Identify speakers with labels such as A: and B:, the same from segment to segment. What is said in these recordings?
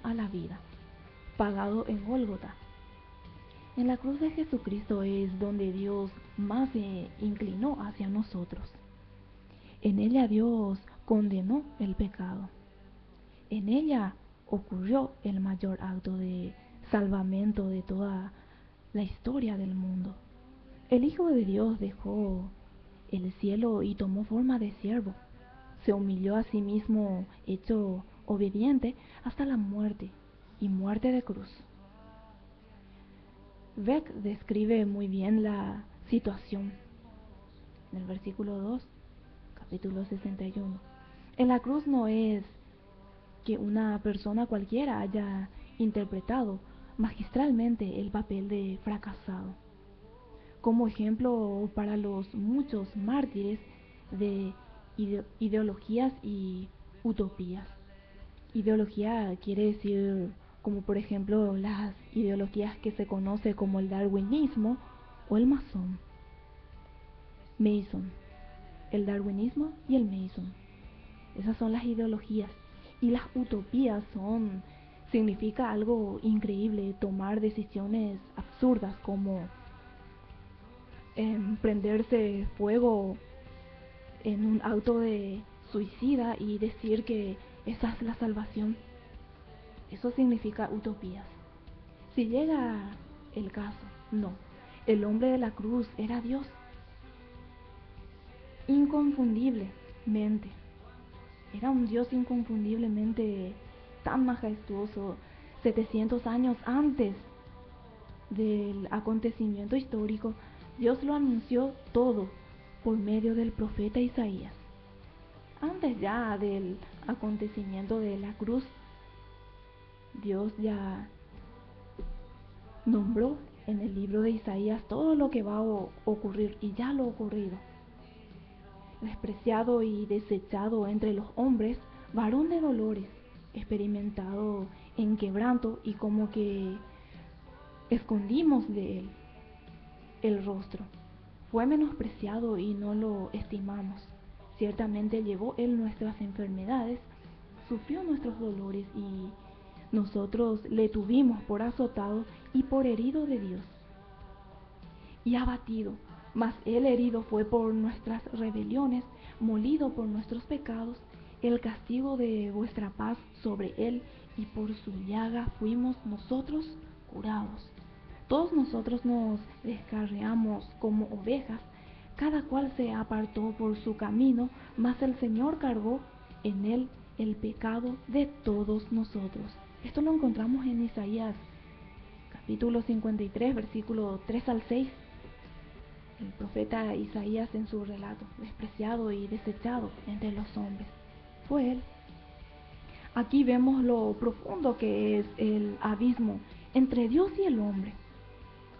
A: a la vida, pagado en Gólgota. En la cruz de Jesucristo es donde Dios más se inclinó hacia nosotros. En ella Dios condenó el pecado. En ella ocurrió el mayor acto de salvamento de toda la historia del mundo. El Hijo de Dios dejó el cielo y tomó forma de siervo. Se humilló a sí mismo, hecho obediente hasta la muerte y muerte de cruz. Beck describe muy bien la situación en el versículo 2, capítulo 61. En la cruz no es que una persona cualquiera haya interpretado magistralmente el papel de fracasado, como ejemplo para los muchos mártires de ideologías y utopías. Ideología quiere decir como por ejemplo las ideologías que se conoce como el darwinismo o el Mason. El darwinismo y el Mason. Esas son las ideologías. Y las utopías significa algo increíble, tomar decisiones absurdas como prenderse fuego en un auto de suicida y decir que esa es la salvación. Eso significa utopías. Si llega el caso, no. El hombre de la cruz era Dios, inconfundiblemente. Era un Dios inconfundiblemente tan majestuoso, 700 años antes del acontecimiento histórico. Dios lo anunció todo por medio del profeta Isaías. Antes ya del acontecimiento de la cruz, Dios ya nombró en el libro de Isaías todo lo que va a ocurrir, y ya lo ha ocurrido. Despreciado y desechado entre los hombres, varón de dolores, experimentado en quebranto, y como que escondimos de él el rostro. Fue menospreciado y no lo estimamos. Ciertamente llevó él nuestras enfermedades, sufrió nuestros dolores, y nosotros le tuvimos por azotado y por herido de Dios y abatido. Mas él herido fue por nuestras rebeliones, molido por nuestros pecados. El castigo de vuestra paz sobre él, y por su llaga fuimos nosotros curados. Todos nosotros nos descarriamos como ovejas, cada cual se apartó por su camino, mas el Señor cargó en él el pecado de todos nosotros. Esto lo encontramos en Isaías capítulo 53, versículo 3 al 6. El profeta Isaías en su relato, despreciado y desechado entre los hombres, fue él. Aquí vemos lo profundo que es el abismo entre Dios y el hombre,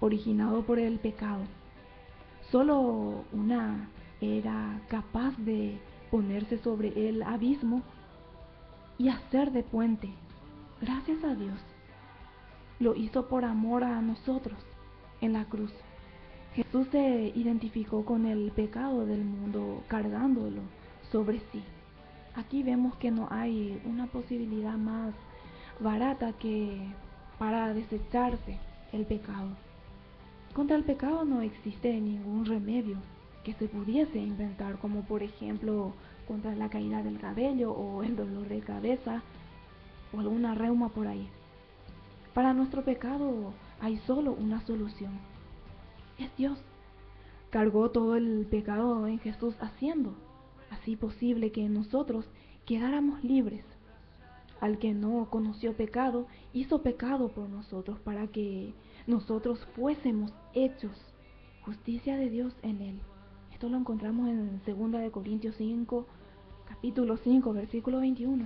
A: originado por el pecado. Solo una era capaz de ponerse sobre el abismo y hacer de puente. Gracias a Dios, lo hizo por amor a nosotros en la cruz. Jesús se identificó con el pecado del mundo cargándolo sobre sí. Aquí vemos que no hay una posibilidad más barata que para desecharse el pecado. Contra el pecado no existe ningún remedio que se pudiese inventar, como por ejemplo contra la caída del cabello o el dolor de cabeza o alguna reuma por ahí. Para nuestro pecado hay solo una solución: es Dios. Cargó todo el pecado en Jesús, haciendo así posible que nosotros quedáramos libres. Al que no conoció pecado, hizo pecado por nosotros, para que nosotros fuésemos hechos justicia de Dios en él. Esto lo encontramos en 2 Corintios 5, capítulo 5, versículo 21.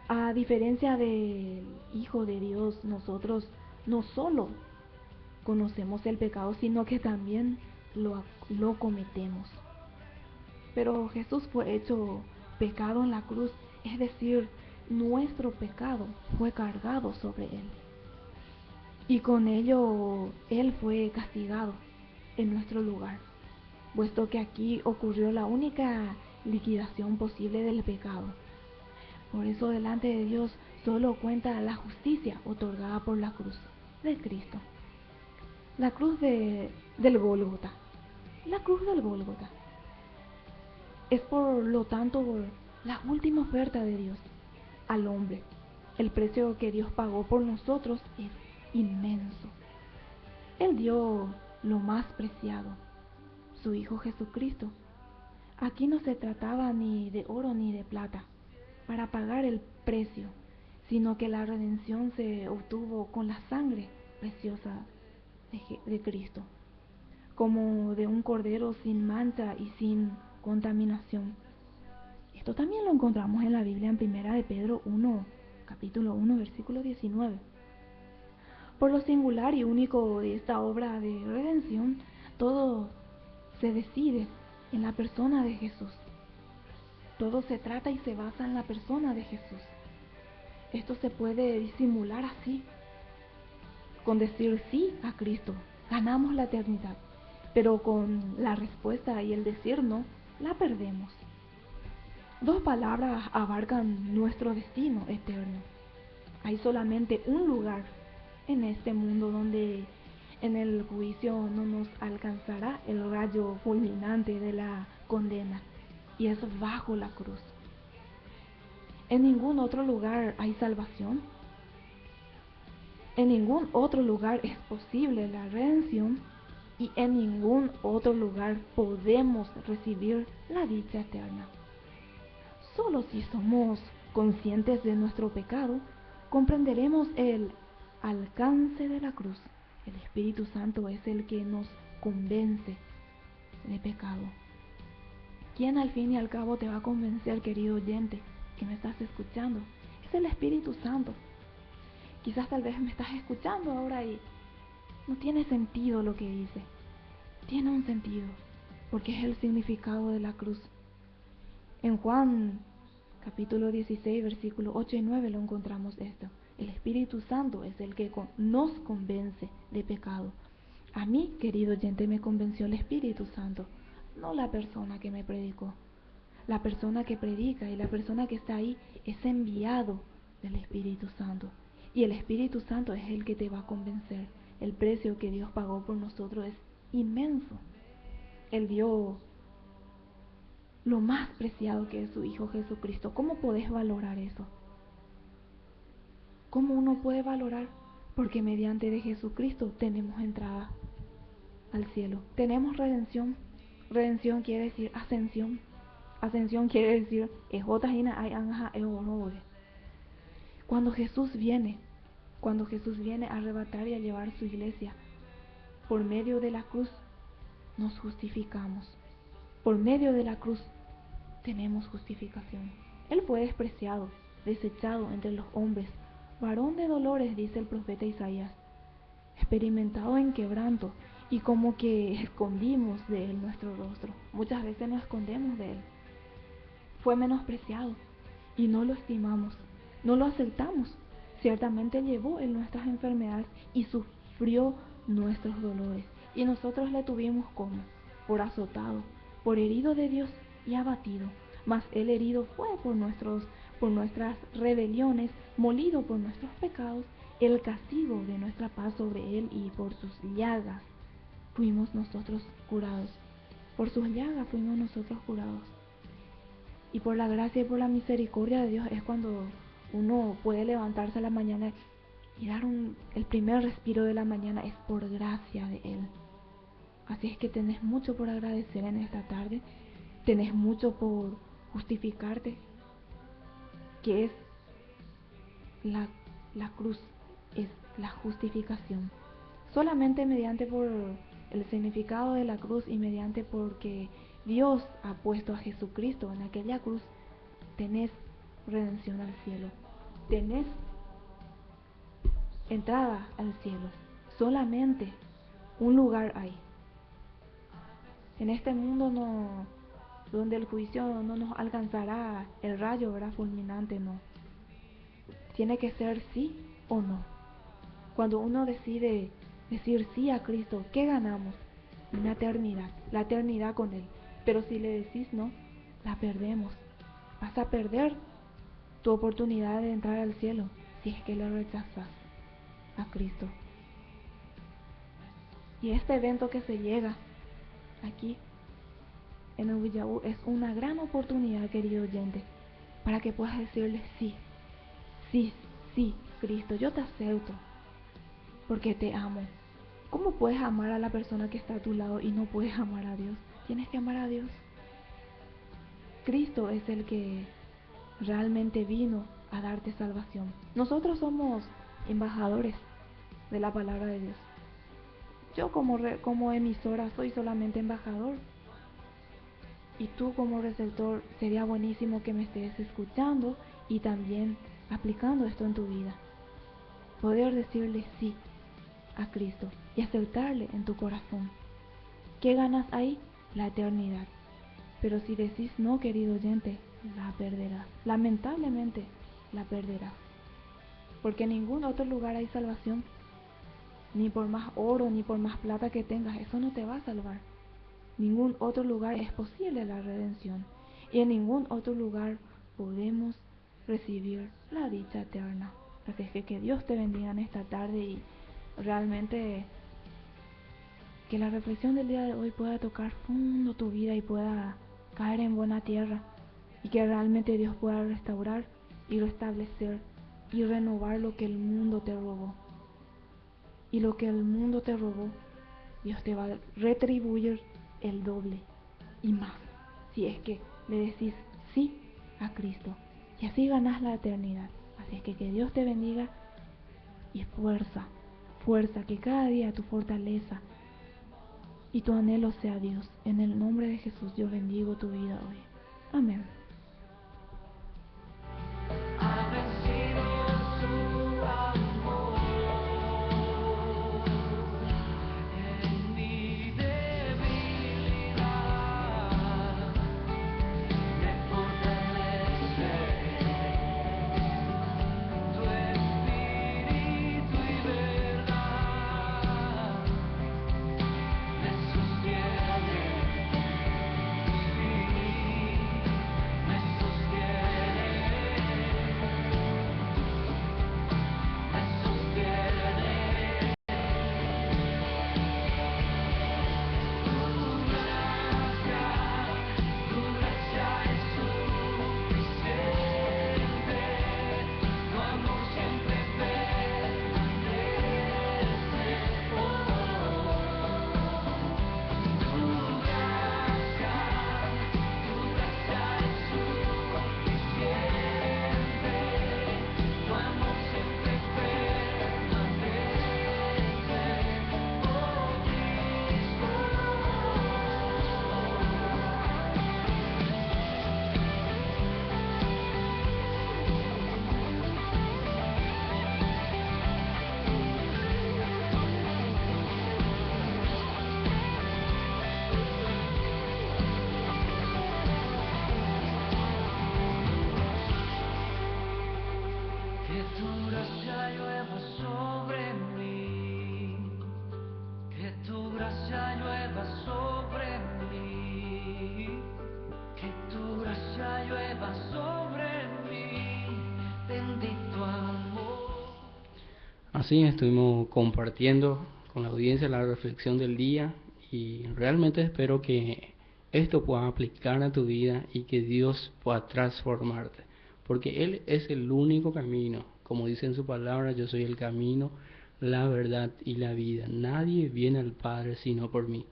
A: A diferencia del Hijo de Dios, nosotros no solo conocemos el pecado, sino que también lo cometemos. Pero Jesús fue hecho pecado en la cruz, es decir, nuestro pecado fue cargado sobre él. Y con ello él fue castigado en nuestro lugar, puesto que aquí ocurrió la única liquidación posible del pecado. Por eso delante de Dios solo cuenta la justicia otorgada por la cruz de Cristo. La cruz del Gólgota. La cruz del Gólgota es por lo tanto la última oferta de Dios al hombre. El precio que Dios pagó por nosotros es inmenso. Él dio lo más preciado, su Hijo Jesucristo. Aquí no se trataba ni de oro ni de plata para pagar el precio, sino que la redención se obtuvo con la sangre preciosa de Cristo, como de un cordero sin mancha y sin contaminación. Esto también lo encontramos en la Biblia en 1 de Pedro 1, capítulo 1, versículo 19. Por lo singular y único de esta obra de redención, todo se decide en la persona de Jesús. Todo se trata y se basa en la persona de Jesús. Esto se puede disimular así, con decir sí a Cristo, ganamos la eternidad, pero con la respuesta y el decir no, la perdemos. Dos palabras abarcan nuestro destino eterno. Hay solamente un lugar en este mundo donde en el juicio no nos alcanzará el rayo fulminante de la condena, y es bajo la cruz. En ningún otro lugar hay salvación. En ningún otro lugar es posible la redención, y en ningún otro lugar podemos recibir la dicha eterna. Solo si somos conscientes de nuestro pecado, comprenderemos el alcance de la cruz. El Espíritu Santo es el que nos convence de pecado. ¿Quién al fin y al cabo te va a convencer, querido oyente, que me estás escuchando? Es el Espíritu Santo. Quizás tal vez me estás escuchando ahora y no tiene sentido lo que dice. Tiene un sentido, porque es el significado de la cruz. En Juan capítulo 16, versículos 8 y 9 lo encontramos esto. El Espíritu Santo es el que nos convence de pecado. A mí, querido oyente, me convenció el Espíritu Santo, no la persona que me predicó. La persona que predica y la persona que está ahí es enviado del Espíritu Santo. Y el Espíritu Santo es el que te va a convencer. El precio que Dios pagó por nosotros es inmenso. Él dio lo más preciado que es su Hijo Jesucristo. ¿Cómo podés valorar eso? ¿Cómo uno puede valorar? Porque mediante de Jesucristo tenemos entrada al cielo. Tenemos redención. Redención quiere decir ascensión. Ascensión quiere decir cuando Jesús viene a arrebatar y a llevar su iglesia, por medio de la cruz nos justificamos. Por medio de la cruz tenemos justificación. Él fue despreciado, desechado entre los hombres, varón de dolores, dice el profeta Isaías, experimentado en quebranto, y como que escondimos de él nuestro rostro. Muchas veces nos escondemos de él. Fue menospreciado y no lo estimamos, no lo aceptamos. Ciertamente llevó él nuestras enfermedades y sufrió nuestros dolores, y nosotros le tuvimos como por azotado, por herido de Dios y abatido. Mas él herido fue por nuestras rebeliones, molido por nuestros pecados. El castigo de nuestra paz sobre él, y por sus llagas fuimos nosotros curados. Por sus llagas fuimos nosotros curados. Y por la gracia y por la misericordia de Dios es cuando uno puede levantarse a la mañana y dar el primer respiro de la mañana. Es por gracia de Él. Así es que tenés mucho por agradecer en esta tarde. Tenés mucho por justificarte, que es la cruz, es la justificación. Solamente mediante por el significado de la cruz y mediante porque Dios ha puesto a Jesucristo en aquella cruz, tenés redención al cielo, tenés entrada al cielo. Solamente un lugar hay. En este mundo no, donde el juicio no nos alcanzará el rayo, ¿verdad? Fulminante, no. Tiene que ser sí o no. Cuando uno decide decir sí a Cristo, ¿qué ganamos? Una eternidad, la eternidad con Él. Pero si le decís no, la perdemos. Vas a perder tu oportunidad de entrar al cielo si es que le rechazas a Cristo. Y este evento que se llega aquí en el Villabú es una gran oportunidad, querido oyente, para que puedas decirle sí, sí, sí, Cristo, yo te acepto, porque te amo. ¿Cómo puedes amar a la persona que está a tu lado y no puedes amar a Dios? Tienes que amar a Dios. Cristo es el que realmente vino a darte salvación. Nosotros somos embajadores de la palabra de Dios. Yo como emisora soy solamente embajador. Y tú como receptor, sería buenísimo que me estés escuchando y también aplicando esto en tu vida. Poder decirle sí a Cristo y aceptarle en tu corazón. ¿Qué ganas ahí? La eternidad. Pero si decís no, querido oyente, la perderás. Lamentablemente, la perderás. Porque en ningún otro lugar hay salvación. Ni por más oro, ni por más plata que tengas, eso no te va a salvar. Ningún otro lugar es posible la redención. Y en ningún otro lugar podemos recibir la dicha eterna. Así es que Dios te bendiga en esta tarde y realmente que la reflexión del día de hoy pueda tocar fondo tu vida y pueda caer en buena tierra. Y que realmente Dios pueda restaurar y restablecer y renovar lo que el mundo te robó. Y lo que el mundo te robó, Dios te va a retribuir el doble y más, si es que le decís sí a Cristo. Y así ganas la eternidad. Así es que Dios te bendiga y fuerza, fuerza, que cada día tu fortaleza y tu anhelo sea Dios. En el nombre de Jesús yo bendigo tu vida hoy. Amén.
B: Así estuvimos compartiendo con la audiencia la reflexión del día y realmente espero que esto pueda aplicar a tu vida y que Dios pueda transformarte, porque Él es el único camino. Como dice en su palabra, yo soy el camino, la verdad y la vida. Nadie viene al Padre sino por mí.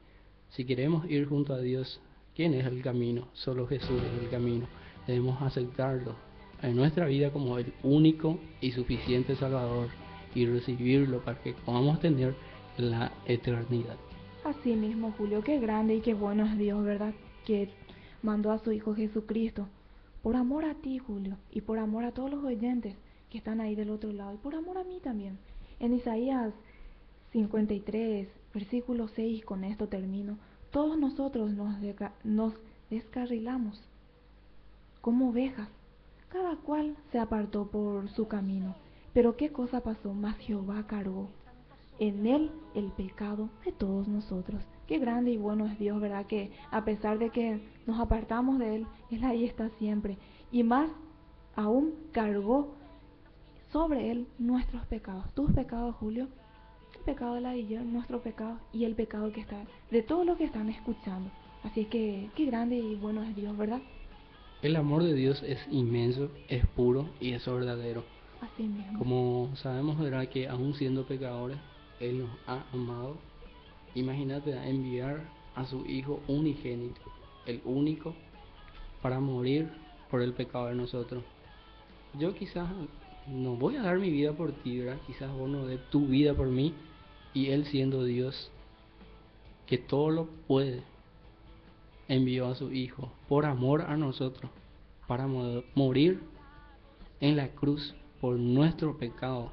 B: Si queremos ir junto a Dios, ¿quién es el camino? Solo Jesús es el camino. Debemos aceptarlo en nuestra vida como el único y suficiente Salvador y recibirlo para que podamos tener la eternidad.
A: Así mismo, Julio, qué grande y qué bueno es Dios, ¿verdad? Que mandó a su Hijo Jesucristo. Por amor a ti, Julio, y por amor a todos los oyentes que están ahí del otro lado, y por amor a mí también. En Isaías 53, versículo 6, con esto termino, todos nosotros nos descarrilamos como ovejas, cada cual se apartó por su camino. Pero ¿qué cosa pasó? Mas Jehová cargó en él el pecado de todos nosotros. Qué grande y bueno es Dios, ¿verdad? Que a pesar de que nos apartamos de él, él ahí está siempre. Y más aún cargó sobre él nuestros pecados, tus pecados, Julio, el pecado de la Guillermo, nuestro pecado y el pecado que está de todos los que están escuchando. Así es que qué grande y bueno es Dios, ¿verdad?
B: El amor de Dios es inmenso, es puro y es verdadero.
A: Así mismo.
B: Como sabemos, ¿verdad?, que aún siendo pecadores, Él nos ha amado. Imagínate enviar a su Hijo unigénito, el único, para morir por el pecado de nosotros. Yo quizás no voy a dar mi vida por ti, ¿verdad? Quizás vos no des tu vida por mí, y Él siendo Dios, que todo lo puede, envió a su Hijo por amor a nosotros, para morir en la cruz por nuestro pecado.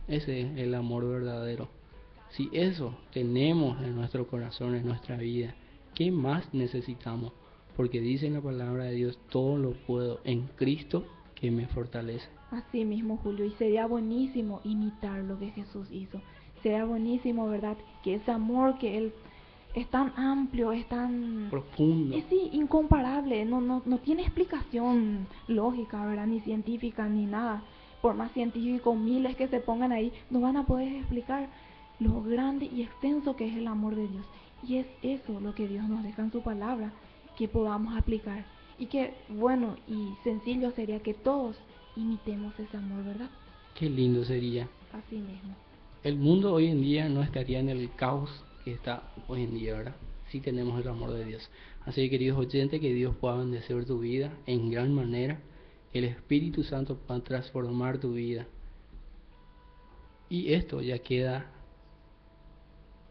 B: Ese es el amor verdadero. Si eso tenemos en nuestro corazón, en nuestra vida, ¿qué más necesitamos? Porque dice en la palabra de Dios, todo lo puedo en Cristo que me fortalece.
A: Así mismo, Julio, y sería buenísimo imitar lo que Jesús hizo. Sería buenísimo, ¿verdad? Que ese amor que Él es tan amplio, es tan
B: profundo,
A: sí, incomparable, no tiene explicación lógica, ¿verdad? Ni científica, ni nada. Por más científicos, miles que se pongan ahí, no van a poder explicar lo grande y extenso que es el amor de Dios. Y es eso lo que Dios nos deja en su palabra, que podamos aplicar. Y que bueno y sencillo sería que todos imitemos ese amor, ¿verdad?
B: Qué lindo sería.
A: Así mismo.
B: El mundo hoy en día no estaría en el caos que está hoy en día, ¿verdad? Si tenemos el amor de Dios. Así que, queridos oyentes, que Dios pueda bendecir tu vida en gran manera. El Espíritu Santo pueda transformar tu vida. Y esto ya queda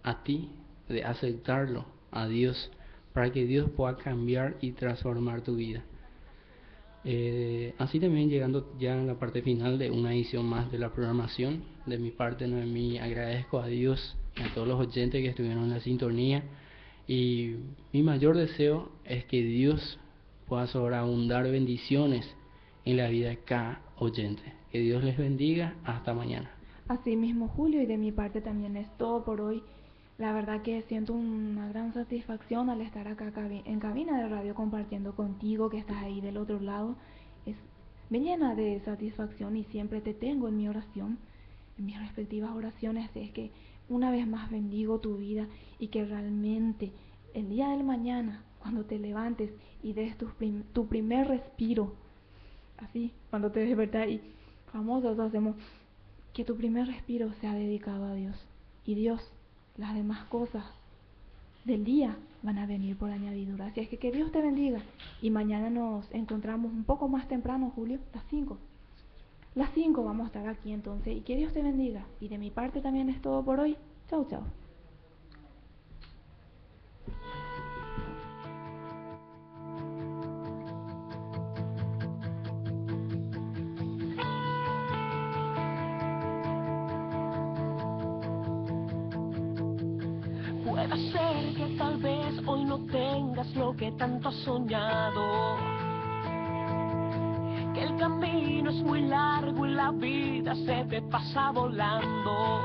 B: a ti de aceptarlo a Dios, para que Dios pueda cambiar y transformar tu vida. Así también, llegando ya en la parte final de una edición más de la programación, de mi parte, Noemí, agradezco a Dios y a todos los oyentes que estuvieron en la sintonía, y mi mayor deseo es que Dios pueda sobreabundar bendiciones en la vida de cada oyente. Que Dios les bendiga. Hasta mañana.
A: Así mismo, Julio, y de mi parte también es todo por hoy. La verdad que siento una gran satisfacción al estar acá en cabina de radio compartiendo contigo, que estás ahí del otro lado. Me llena de satisfacción y siempre te tengo en mi oración, en mis respectivas oraciones. Es que una vez más bendigo tu vida y que realmente el día del mañana, cuando te levantes y des tu primer respiro, así, cuando te despertas y famosos hacemos, que tu primer respiro sea dedicado a Dios. Y Dios, las demás cosas del día van a venir por añadidura. Así es que Dios te bendiga. Y mañana nos encontramos un poco más temprano, Julio, las 5. Las 5 vamos a estar aquí entonces. Y que Dios te bendiga. Y de mi parte también es todo por hoy. Chau, chau.
C: Puede ser que tal vez hoy no tengas lo que tanto has soñado, que el camino es muy largo y la vida se te pasa volando,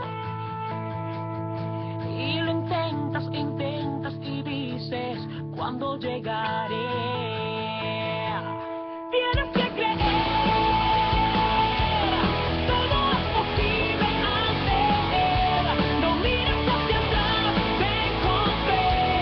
C: y lo intentas y dices, ¿cuándo llegaré? Tienes